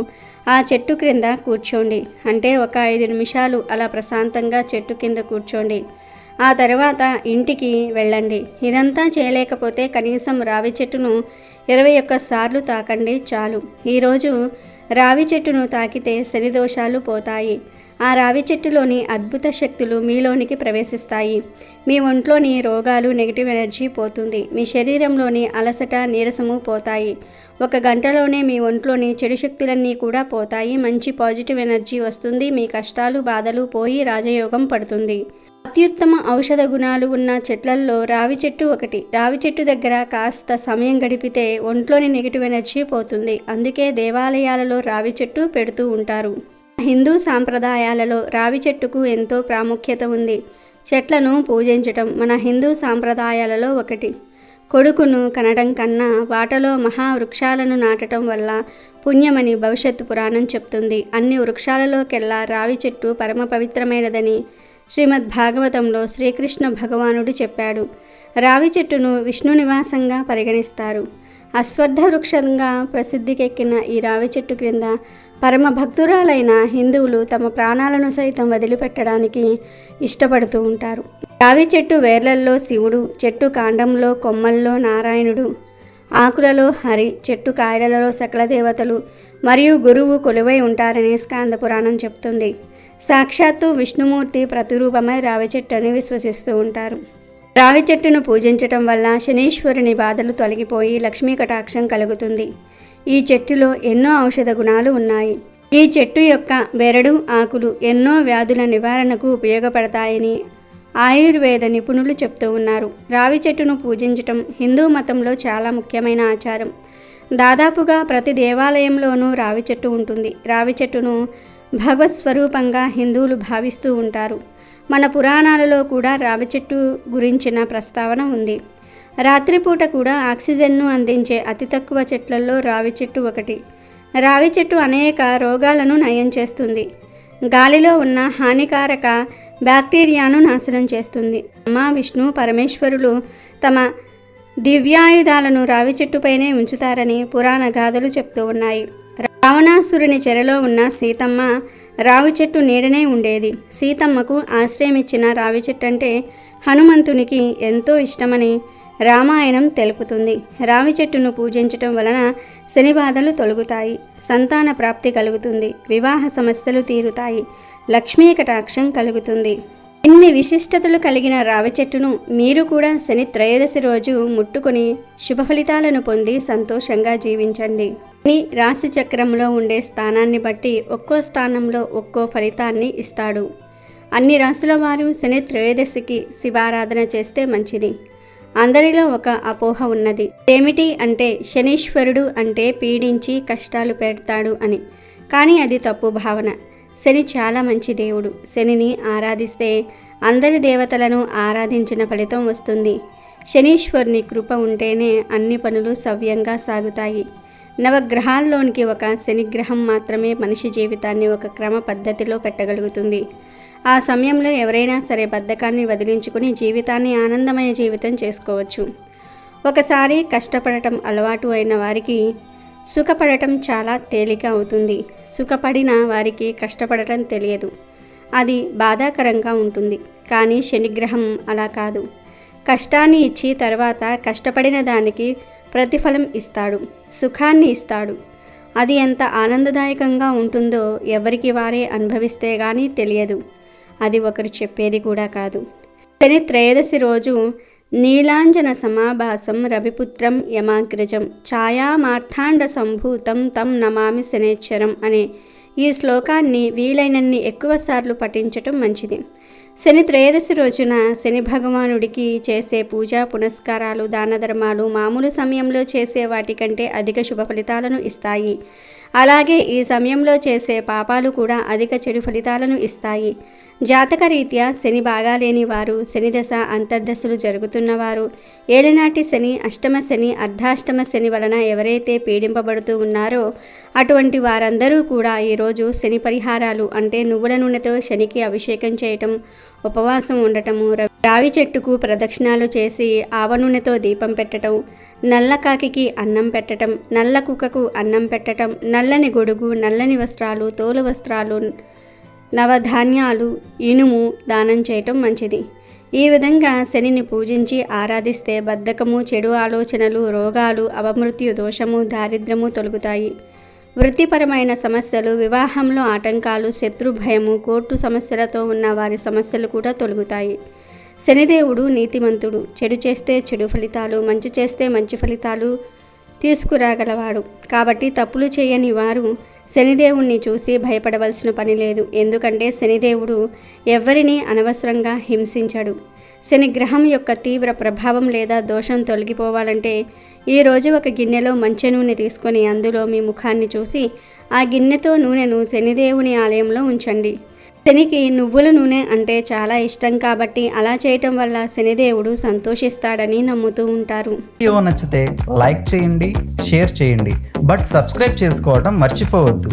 ఆ చెట్టు క్రింద కూర్చోండి. అంటే ఒక 5 నిమిషాలు అలా ప్రశాంతంగా చెట్టు కింద కూర్చోండి. ఆ తర్వాత ఇంటికి వెళ్ళండి. ఇదంతా చేయలేకపోతే కనీసం రావి చెట్టును 21 సార్లు తాకండి చాలు. ఈరోజు రావి చెట్టును తాకితే శని దోషాలు పోతాయి. ఆ రావి చెట్టులోని అద్భుత శక్తులు మీలోనికి ప్రవేశిస్తాయి. మీ ఒంట్లోని రోగాలు, నెగిటివ్ ఎనర్జీ పోతుంది. మీ శరీరంలోని అలసట, నీరసము పోతాయి. 1 గంటలోనే మీ ఒంట్లోని చెడు శక్తులన్నీ కూడా పోతాయి. మంచి పాజిటివ్ ఎనర్జీ వస్తుంది. మీ కష్టాలు, బాధలు పోయి రాజయోగం పడుతుంది. అత్యుత్తమ ఔషధ గుణాలు ఉన్న చెట్లల్లో రావి చెట్టు ఒకటి. రావి చెట్టు దగ్గర కాస్త సమయం గడిపితే ఒంట్లోని నెగిటివ్ ఎనర్జీ పోతుంది. అందుకే దేవాలయాలలో రావి చెట్టు పెడుతూ ఉంటారు. హిందూ సాంప్రదాయాలలో రావి చెట్టుకు ఎంతో ప్రాముఖ్యత ఉంది. చెట్లను పూజించటం మన హిందూ సాంప్రదాయాలలో ఒకటి. కొడుకును కనడం కన్నా వాటలో మహావృక్షాలను నాటడం వల్ల పుణ్యమని భవిష్యత్తు పురాణం చెప్తుంది. అన్ని వృక్షాలలోకెల్లా రావి చెట్టు పరమ పవిత్రమైనదని శ్రీమద్ భాగవతంలో శ్రీకృష్ణ భగవానుడు చెప్పాడు. రావి చెట్టును విష్ణు నివాసంగా పరిగణిస్తారు. అశ్వత్థ వృక్షంగా ప్రసిద్ధికెక్కిన ఈ రావి చెట్టు క్రింద పరమ భక్తురాలైన హిందువులు తమ ప్రాణాలను సైతం వదిలిపెట్టడానికి ఇష్టపడుతూ ఉంటారు. రావి చెట్టు వేర్లల్లో శివుడు, చెట్టు కాండంలో కొమ్మల్లో నారాయణుడు, ఆకులలో హరి, చెట్టు కాయలలో సకల దేవతలు మరియు గురువు కొలువై ఉంటారని స్కాంద పురాణం చెప్తుంది. సాక్షాత్తు విష్ణుమూర్తి ప్రతిరూపమై రావి చెట్టుని విశ్వసిస్తూ ఉంటారు. రావి చెట్టును పూజించటం వల్ల శనీశ్వరుని బాధలు తొలగిపోయి లక్ష్మీ కటాక్షం కలుగుతుంది. ఈ చెట్టులో ఎన్నో ఔషధ గుణాలు ఉన్నాయి. ఈ చెట్టు యొక్క బెరడు, ఆకులు ఎన్నో వ్యాధుల నివారణకు ఉపయోగపడతాయని ఆయుర్వేద నిపుణులు చెప్తూ ఉన్నారు. రావి చెట్టును పూజించటం హిందూ మతంలో చాలా ముఖ్యమైన ఆచారం. దాదాపుగా ప్రతి దేవాలయంలోనూ రావి చెట్టు ఉంటుంది. రావి చెట్టును భగవత్ స్వరూపంగా హిందువులు భావిస్తూ ఉంటారు. మన పురాణాలలో కూడా రావి చెట్టు గురించిన ప్రస్తావన ఉంది. రాత్రిపూట కూడా ఆక్సిజన్ను అందించే అతి తక్కువ చెట్లలో రావి చెట్టు ఒకటి. రావి చెట్టు అనేక రోగాలను నయం చేస్తుంది. గాలిలో ఉన్న హానికారక బ్యాక్టీరియాను నాశనం చేస్తుంది. బ్రహ్మ, విష్ణు, పరమేశ్వరులు తమ దివ్యాయుధాలను రావి చెట్టుపైనే ఉంచుతారని పురాణ గాథలు చెప్తూ ఉన్నాయి. రావణాసురుని చెరలో ఉన్న సీతమ్మ రావి చెట్టు నీడనే ఉండేది. సీతమ్మకు ఆశ్రయమిచ్చిన రావి చెట్టు అంటే హనుమంతునికి ఎంతో ఇష్టమని రామాయణం తెలుపుతుంది. రావి చెట్టును పూజించటం వలన శని బాధలు తొలగుతాయి, సంతాన ప్రాప్తి కలుగుతుంది, వివాహ సమస్యలు తీరుతాయి, లక్ష్మీ కటాక్షం కలుగుతుంది. ఇన్ని విశిష్టతలు కలిగిన రావి చెట్టును మీరు కూడా శని త్రయోదశి రోజు ముట్టుకొని శుభ ఫలితాలను పొంది సంతోషంగా జీవించండి. శని రాశి చక్రంలో ఉండే స్థానాన్ని బట్టి ఒక్కో స్థానంలో ఒక్కో ఫలితాన్ని ఇస్తాడు. అన్ని రాశుల వారు శని త్రయోదశికి శివారాధన చేస్తే మంచిది. అందరిలో ఒక అపోహ ఉన్నది. ఏమిటి అంటే శనీశ్వరుడు అంటే పీడించి కష్టాలు పెడతాడు అని. కానీ అది తప్పు భావన. శని చాలా మంచి దేవుడు. శనిని ఆరాధిస్తే అందరి దేవతలను ఆరాధించిన ఫలితం వస్తుంది. శనీశ్వరుని కృప ఉంటేనే అన్ని పనులు సవ్యంగా సాగుతాయి. నవగ్రహాల్లోనికి ఒక శనిగ్రహం మాత్రమే మనిషి జీవితాన్ని ఒక క్రమ పద్ధతిలో పెట్టగలుగుతుంది. ఆ సమయంలో ఎవరైనా సరే బద్ధకాన్ని వదిలించుకుని జీవితాన్ని ఆనందమయ జీవితం చేసుకోవచ్చు. ఒకసారి కష్టపడటం అలవాటు అయిన వారికి సుఖపడటం చాలా తేలిక అవుతుంది. సుఖపడిన వారికి కష్టపడటం తెలియదు. అది బాధాకరంగా ఉంటుంది. కానీ శనిగ్రహం అలా కాదు. కష్టాన్ని ఇచ్చి తర్వాత కష్టపడిన దానికి ప్రతిఫలం ఇస్తాడు, సుఖాన్ని ఇస్తాడు. అది ఎంత ఆనందదాయకంగా ఉంటుందో ఎవరికి వారే అనుభవిస్తే గానీ తెలియదు. అది ఒకరు చెప్పేది కూడా కాదు. శని త్రయోదశి రోజు నీలాంజన సమాభాసం రవిపుత్రం యమాగ్రజం ఛాయామార్థాండ సంభూతం తం నమామి శనేశ్వరం అనే ఈ శ్లోకాన్ని వీలైనన్ని ఎక్కువసార్లు పఠించటం మంచిది. శని త్రయోదశి రోజున శని భగవానుడికి చేసే పూజా పునస్కారాలు, దాన ధర్మాలు మామూలు సమయంలో చేసే వాటికంటే అధిక శుభ ఫలితాలను ఇస్తాయి. అలాగే ఈ సమయంలో చేసే పాపాలు కూడా అధిక చెడు ఫలితాలను ఇస్తాయి. జాతక రీత్యా శని బాగాలేని వారు, శని దశ అంతర్దశలు జరుగుతున్నవారు, ఏలినాటి శని, అష్టమ శని, అర్ధాష్టమ శని వలన ఎవరైతే పీడింపబడుతూ ఉన్నారో అటువంటి వారందరూ కూడా ఈరోజు శని పరిహారాలు అంటే నువ్వుల నూనెతో శనికి అభిషేకం చేయటం, ఉపవాసం ఉండటము, రావి చెట్టుకు ప్రదక్షిణాలు చేసి ఆవ నూనెతో దీపం పెట్టడం, నల్ల కాకికి అన్నం పెట్టడం, నల్ల కుక్కకు అన్నం పెట్టడం, నల్లని గొడుగు, నల్లని వస్త్రాలు, తోలు వస్త్రాలు, నవధాన్యాలు, ఇనుము దానం చేయటం మంచిది. ఈ విధంగా శనిని పూజించి ఆరాధిస్తే బద్ధకము, చెడు ఆలోచనలు, రోగాలు, అపమృత్యు దోషము, దారిద్ర్యము తొలగుతాయి. వృత్తిపరమైన సమస్యలు, వివాహంలో ఆటంకాలు, శత్రు భయము, కోర్టు సమస్యలతో ఉన్న వారి సమస్యలు కూడా తొలగుతాయి. శనిదేవుడు నీతిమంతుడు. చెడు చేస్తే చెడు ఫలితాలు, మంచి చేస్తే మంచి ఫలితాలు తీసుకురాగలవాడు. కాబట్టి తప్పులు చేయని వారు శనిదేవుణ్ణి చూసి భయపడవలసిన పని లేదు. ఎందుకంటే శనిదేవుడు ఎవ్వరినీ అనవసరంగా హింసించడు. శని గ్రహం యొక్క తీవ్ర ప్రభావం లేదా దోషం తొలగిపోవాలంటే ఈరోజు ఒక గిన్నెలో మంచి నూనె తీసుకొని అందులో మీ ముఖాన్ని చూసి ఆ గిన్నెతో నూనెను శనిదేవుని ఆలయంలో ఉంచండి. శనికి నువ్వుల నూనె అంటే చాలా ఇష్టం కాబట్టి అలా చేయటం వల్ల శనిదేవుడు సంతోషిస్తాడని నమ్ముతూ ఉంటారు. వీడియో నచ్చితే లైక్ చేయండి, షేర్ చేయండి, బట్ సబ్స్క్రైబ్ చేసుకోవడం మర్చిపోవద్దు.